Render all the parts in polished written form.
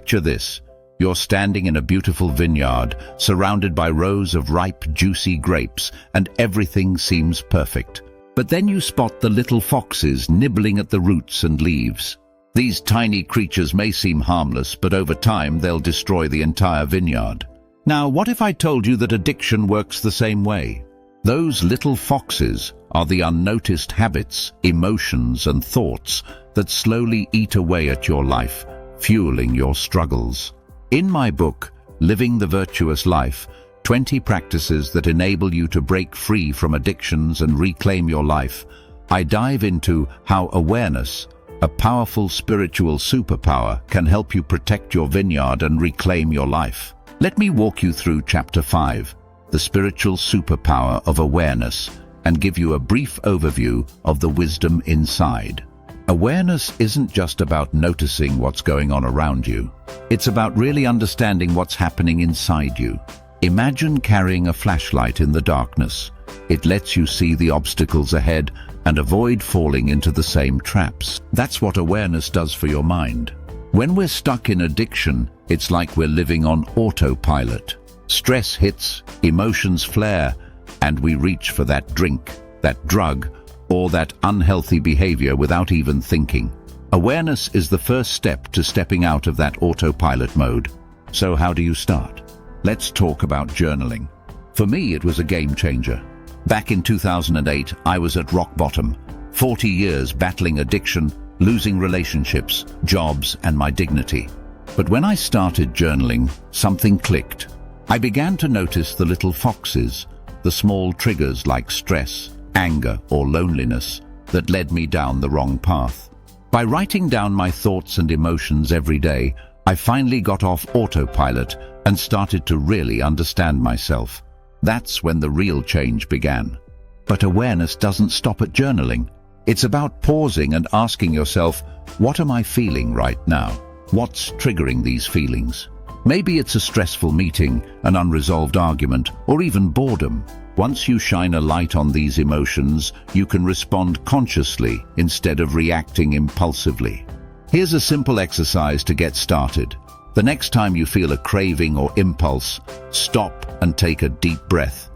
Picture this. You're standing in a beautiful vineyard, surrounded by rows of ripe, juicy grapes, and everything seems perfect. But then you spot the little foxes nibbling at the roots and leaves. These tiny creatures may seem harmless, but over time they'll destroy the entire vineyard. Now, what if I told you that addiction works the same way? Those little foxes are the unnoticed habits, emotions, and thoughts that slowly eat away at your life, fueling your struggles. In my book, Living the Virtuous Life, 20 practices that enable you to break free from addictions and reclaim your life, I dive into how awareness, a powerful spiritual superpower, can help you protect your vineyard and reclaim your life. Let me walk you through Chapter 5, the spiritual superpower of awareness, and give you a brief overview of the wisdom inside. Awareness isn't just about noticing what's going on around you. It's about really understanding what's happening inside you. Imagine carrying a flashlight in the darkness. It lets you see the obstacles ahead and avoid falling into the same traps. That's what awareness does for your mind. When we're stuck in addiction, it's like we're living on autopilot. Stress hits, emotions flare, and we reach for that drink, that drug, or that unhealthy behavior without even thinking. Awareness is the first step to stepping out of that autopilot mode. So how do you start? Let's talk about journaling. For me, it was a game changer. Back in 2008, I was at rock bottom, 40 years battling addiction, losing relationships, jobs, and my dignity. But when I started journaling, something clicked. I began to notice the little foxes, the small triggers like stress, anger, or loneliness that led me down the wrong path. By writing down my thoughts and emotions every day, I finally got off autopilot and started to really understand myself. That's when the real change began. But awareness doesn't stop at journaling. It's about pausing and asking yourself, what am I feeling right now? What's triggering these feelings? Maybe it's a stressful meeting, an unresolved argument, or even boredom. Once you shine a light on these emotions, you can respond consciously instead of reacting impulsively. Here's a simple exercise to get started. The next time you feel a craving or impulse, stop and take a deep breath.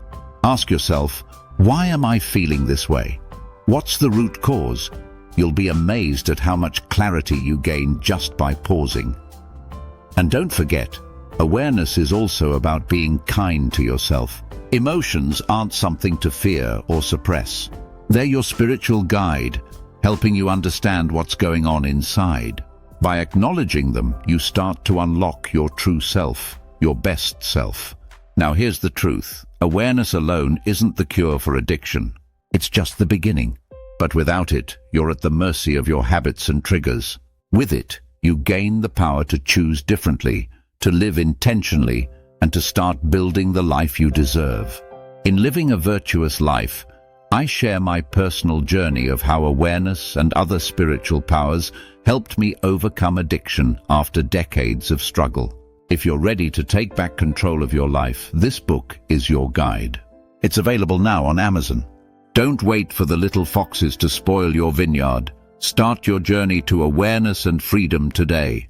Ask yourself, why am I feeling this way? What's the root cause? You'll be amazed at how much clarity you gain just by pausing. And don't forget, awareness is also about being kind to yourself. Emotions aren't something to fear or suppress. They're your spiritual guide, helping you understand what's going on inside. By acknowledging them, you start to unlock your true self, your best self. Now here's the truth. Awareness alone isn't the cure for addiction. It's just the beginning. But without it, you're at the mercy of your habits and triggers. With it, you gain the power to choose differently, to live intentionally, and to start building the life you deserve. In Living a Virtuous Life, I share my personal journey of how awareness and other spiritual powers helped me overcome addiction after decades of struggle. If you're ready to take back control of your life, this book is your guide. It's available now on Amazon. Don't wait for the little foxes to spoil your vineyard. Start your journey to awareness and freedom today.